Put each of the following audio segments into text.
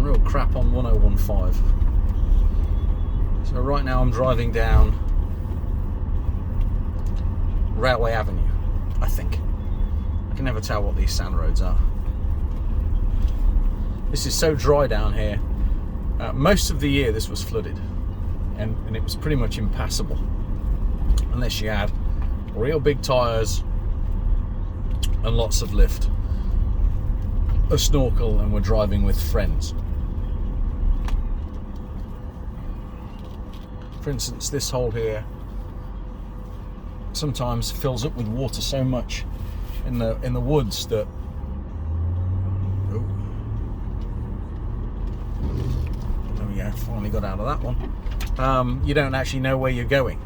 some real crap on 1015. So right now I'm driving down Railway Avenue, I think. I can never tell what these sand roads are. This is so dry down here. Most of the year this was flooded, and it was pretty much impassable unless you had real big tyres and lots of lift, a snorkel, and we're driving with friends. For instance, this hole here sometimes fills up with water so much in the woods that there we go, finally got out of that one. You don't actually know where you're going.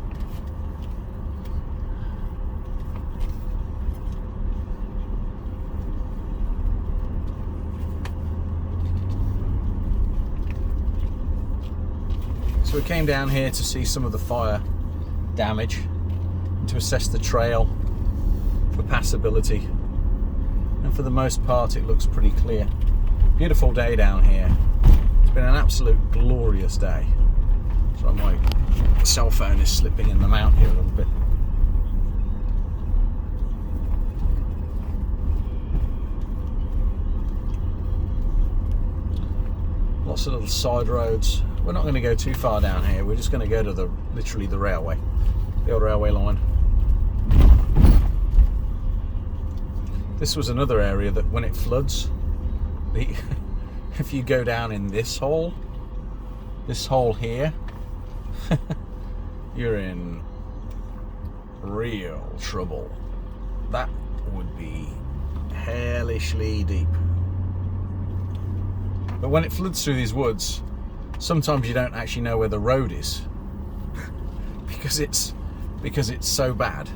So we came down here to see some of the fire damage, to assess the trail for passability, and for the most part it looks pretty clear. Beautiful day down here. It's been an absolute glorious day. So my cell phone is slipping in the mount here a little bit. Lots of little side roads. We're not going to go too far down here. We're just going to go to literally the railway, the old railway line. This was another area that when it floods, if you go down in this hole here, you're in real trouble. That would be hellishly deep. But when it floods through these woods, sometimes you don't actually know where the road is because it's so bad.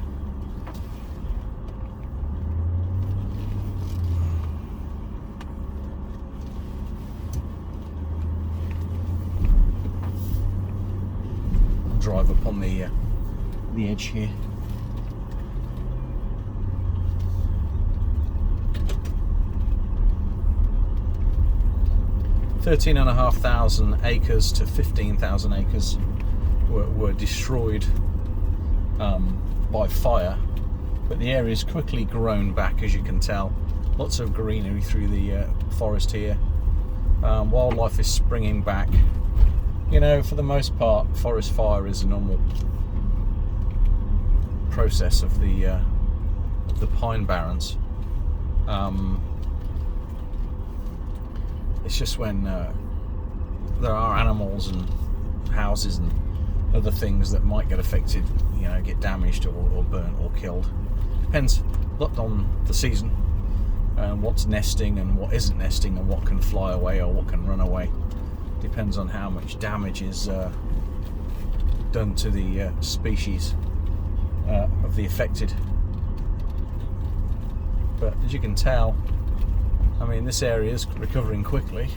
I'll drive up on the edge here. $13,500 acres to 15,000 acres were destroyed by fire, but the area's quickly grown back, as you can tell. Lots of greenery through the forest here. Wildlife is springing back. You know, for the most part, forest fire is a normal process of the pine barrens. It's just when there are animals and houses and other things that might get affected, you know, get damaged or burnt or killed. Depends a lot on the season and what's nesting and what isn't nesting and what can fly away or what can run away. Depends on how much damage is done to the species of the affected. But as you can tell, I mean, this area is recovering quickly.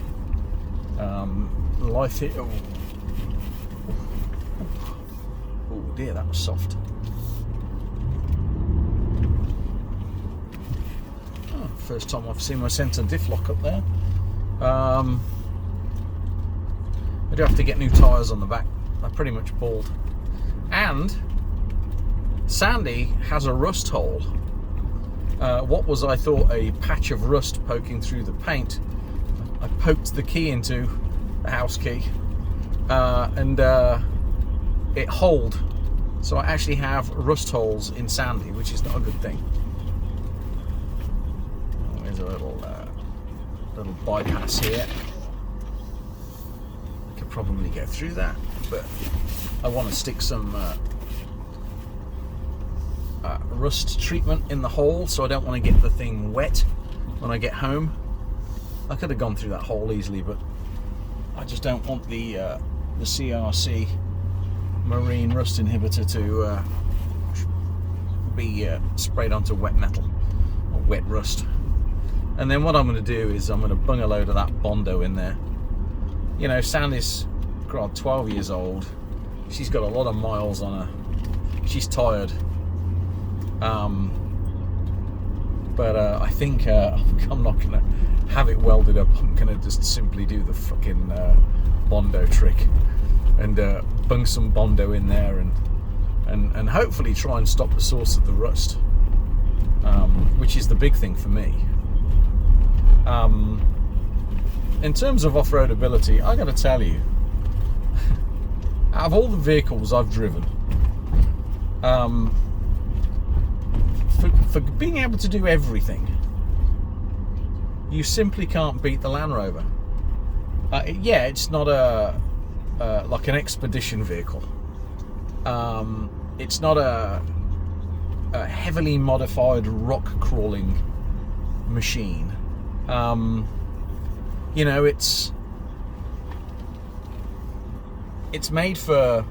Life here. Oh dear, that was soft. Oh, first time I've seen my centre diff lock up there. I do have to get new tyres on the back. They're pretty much bald. And Sandy has a rust hole. What was, I thought, a patch of rust poking through the paint. I poked the key into the house key and it holed. So I actually have rust holes in Sandy, which is not a good thing. Oh, there's a little bypass here. I could probably go through that, but I want to stick some rust treatment in the hole, so I don't want to get the thing wet when I get home. I could have gone through that hole easily, but I just don't want the CRC marine rust inhibitor to be sprayed onto wet metal or wet rust. And then what I'm going to do is I'm going to bung a load of that Bondo in there. You know, Sandy's 12 years old. She's got a lot of miles on her. She's tired. But I think I'm not going to have it welded up. I'm going to just simply do the fucking Bondo trick and bung some Bondo in there and hopefully try and stop the source of the rust, which is the big thing for me. In terms of off-road ability, I got to tell you, out of all the vehicles I've driven, for being able to do everything, you simply can't beat the Land Rover. Yeah, it's not like an expedition vehicle. It's not a heavily modified rock crawling machine. You know, it's made for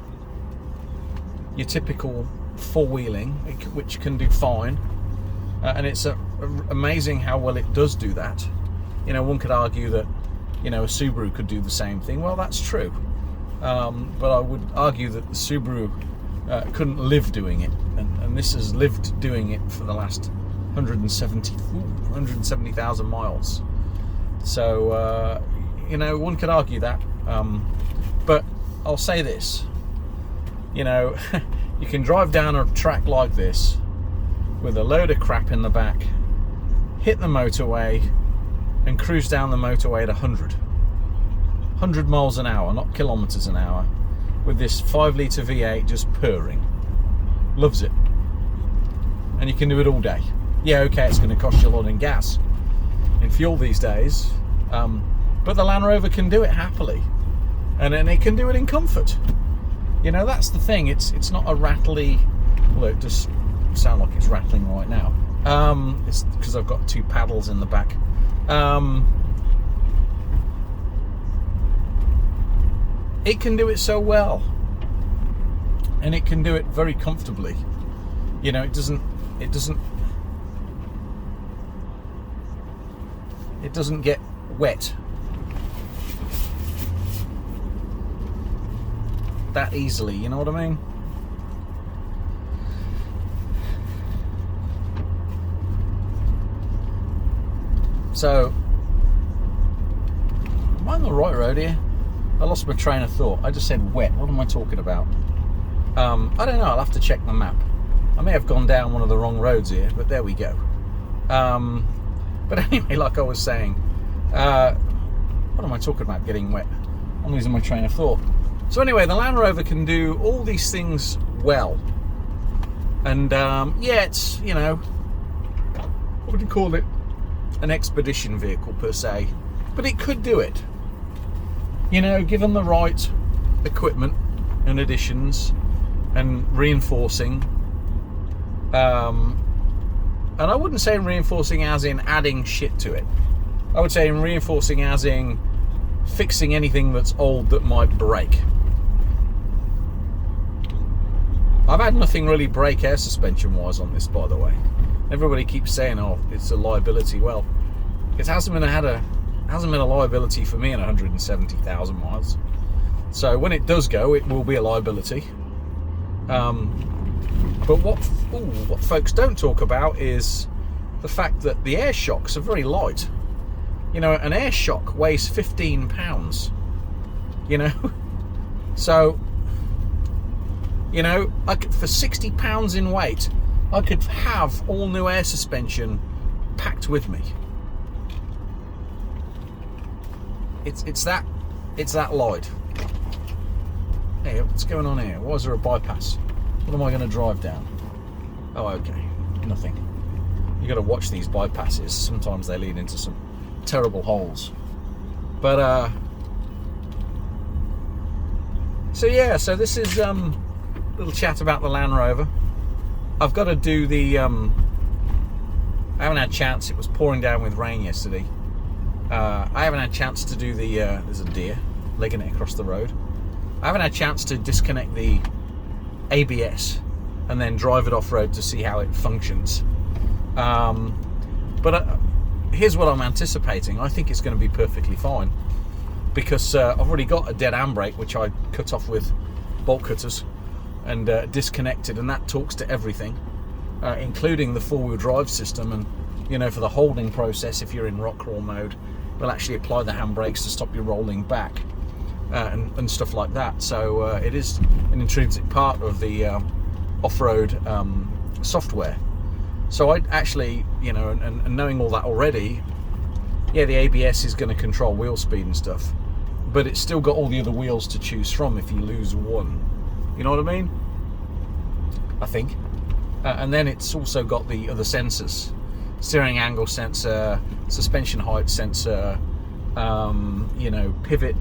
your typical four-wheeling, which can do fine, and it's amazing how well it does do that. You know, one could argue that, you know, a Subaru could do the same thing. Well, that's true, but I would argue that the Subaru couldn't live doing it, and this has lived doing it for the last 170,000 miles. So you know, one could argue that, but I'll say this, you know, you can drive down a track like this with a load of crap in the back, hit the motorway and cruise down the motorway at 100 miles an hour, not kilometers an hour, with this 5-litre V8 just purring. Loves it. And you can do it all day. Yeah, okay, it's going to cost you a lot in gas, in fuel these days, but the Land Rover can do it happily, and it can do it in comfort. You know, that's the thing. It's not a rattly. Well, it does sound like it's rattling right now. It's because I've got two paddles in the back. It can do it so well, and it can do it very comfortably. You know, it doesn't get wet that easily, you know what I mean? So, am I on the right road here? I lost my train of thought. I just said wet. What am I talking about? I don't know. I'll have to check the map. I may have gone down one of the wrong roads here, but there we go. But anyway, like I was saying, what am I talking about getting wet? I'm losing my train of thought. So anyway, the Land Rover can do all these things well. And yeah, it's, you know, what would you call it? An expedition vehicle per se. But it could do it. You know, given the right equipment and additions and reinforcing. And I wouldn't say reinforcing as in adding shit to it. I would say reinforcing as in fixing anything that's old that might break. I've had nothing really break air suspension wise on this, by the way. Everybody keeps saying, oh, it's a liability. Well, it hasn't been a liability for me in 170,000 miles. So when it does go, it will be a liability. But what folks don't talk about is the fact that the air shocks are very light. You know, an air shock weighs 15 pounds. You know, so, you know, for 60 pounds in weight, I could have all new air suspension packed with me. It's that light. Hey, what's going on here? Why is there a bypass? What am I going to drive down? Oh, okay, nothing. You got to watch these bypasses. Sometimes they lead into some terrible holes. But so yeah, so this is little chat about the Land Rover. I've got to do the I haven't had a chance. It was pouring down with rain yesterday. I haven't had a chance to do the there's a deer legging it across the road. I haven't had a chance to disconnect the ABS and then drive it off-road to see how it functions. But here's what I'm anticipating. I think it's going to be perfectly fine, because I've already got a dead handbrake which I cut off with bolt cutters and disconnected, and that talks to everything, including the four-wheel drive system. And you know, for the holding process, if you're in rock crawl mode, will actually apply the handbrakes to stop you rolling back and stuff like that. So it is an intrinsic part of the off-road software. So I actually, you know, and knowing all that already, yeah, the ABS is going to control wheel speed and stuff, but it's still got all the other wheels to choose from if you lose one. You know what I mean? I think. And then it's also got the other sensors: steering angle sensor, suspension height sensor, you know, pivot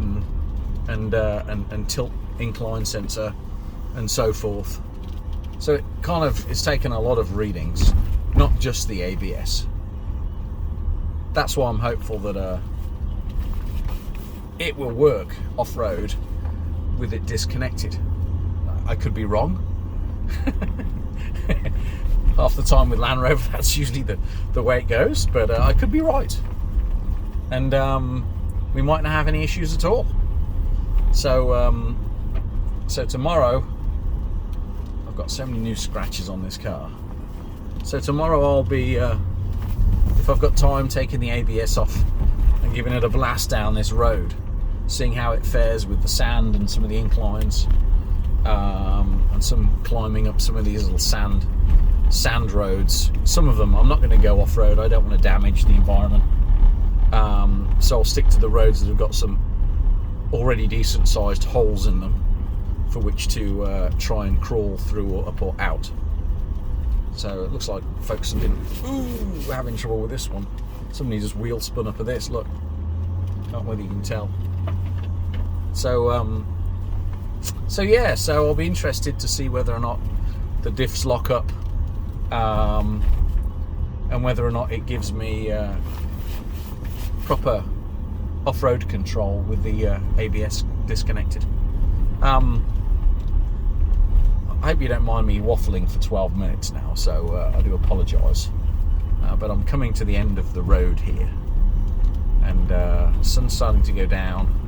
and tilt incline sensor, and so forth. So it kind of is taken a lot of readings, not just the ABS. That's why I'm hopeful that it will work off-road with it disconnected. I could be wrong. Half the time with Land Rover, that's usually the way it goes, but I could be right, and we might not have any issues at all. So so tomorrow, I've got so many new scratches on this car, so tomorrow I'll be if I've got time, taking the ABS off and giving it a blast down this road, seeing how it fares with the sand and some of the inclines, and some climbing up some of these little sand roads. Some of them I'm not going to go off-road. I don't want to damage the environment, so I'll stick to the roads that have got some already decent sized holes in them for which to try and crawl through or up or out. So it looks like folks have been having trouble with this one. Somebody just wheel spun up of this, look. Can't know whether you can tell. So so yeah, so I'll be interested to see whether or not the diffs lock up, and whether or not it gives me proper off-road control with the ABS disconnected. I hope you don't mind me waffling for 12 minutes now, so I do apologise. But I'm coming to the end of the road here, and the sun's starting to go down.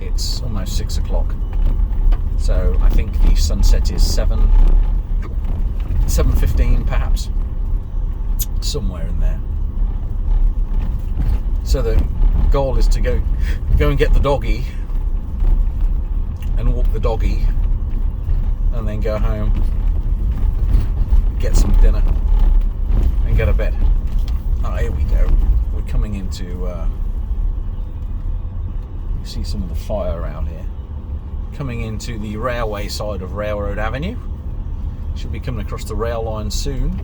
It's almost 6 o'clock, so I think the sunset is 7:15 perhaps, somewhere in there. So the goal is to go and get the doggy and walk the doggy, and then go home, get some dinner, and go to bed. Oh, here we go. We're coming into you see some of the fire around here. Coming into the railway side of Railroad Avenue. Should be coming across the rail line soon.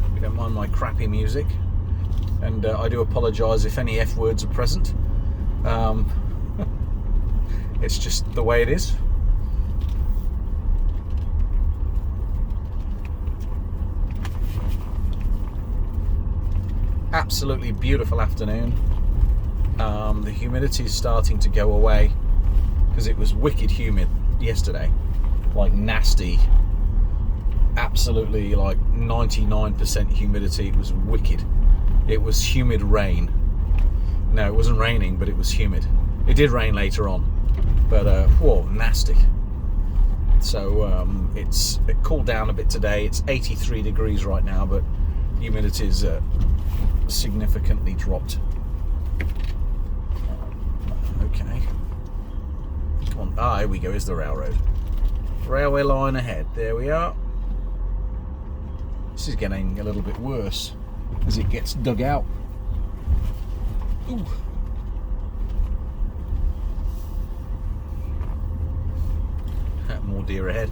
If you don't mind my crappy music, and I do apologise if any F words are present. It's just the way it is. Absolutely beautiful afternoon. The humidity is starting to go away because it was wicked humid yesterday, like nasty, absolutely like 99% humidity. It was wicked. It was humid rain. No, it wasn't raining, but it was humid. It did rain later on, but whoa, nasty. So it cooled down a bit today. It's 83 degrees right now, but humidity's significantly dropped. Okay, come on. Ah, here we go. Is the railroad. Railway line ahead. There we are. This is getting a little bit worse as it gets dug out. Ooh. More deer ahead.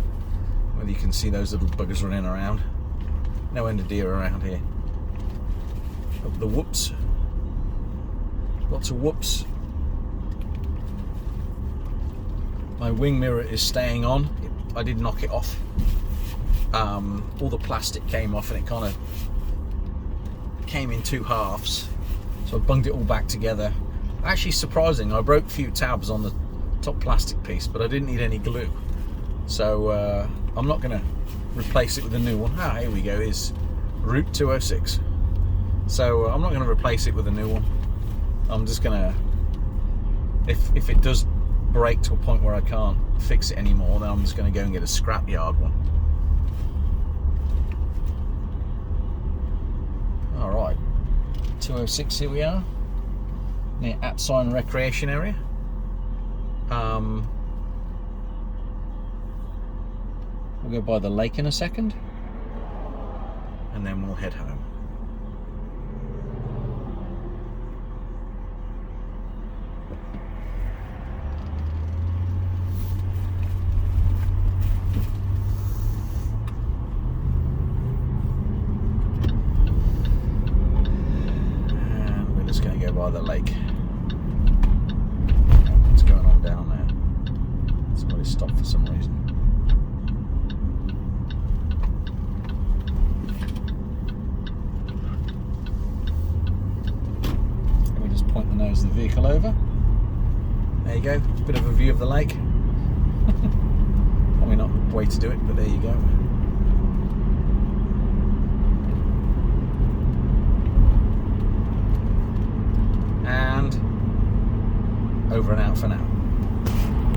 Whether you can see those little buggers running around. No end of deer around here. Up the whoops. Lots of whoops. My wing mirror is staying on. I did knock it off. All the plastic came off and it kind of came in two halves. So I bunged it all back together. Actually surprising, I broke a few tabs on the top plastic piece, but I didn't need any glue. So I'm not going to replace it with a new one. Ah, here we go, is Route 206. So I'm not going to replace it with a new one. I'm just going to, if it does break to a point where I can't fix it anymore, then I'm just going to go and get a scrapyard one. Alright, 206, here we are, near Atsign Recreation Area. We'll go by the lake in a second, and then we'll head home. And we're just going to go by the lake. What's going on down there? Somebody stopped for some reason. Point the nose of the vehicle over. There you go, bit of a view of the lake. Probably not the way to do it, but there you go. And over and out for now.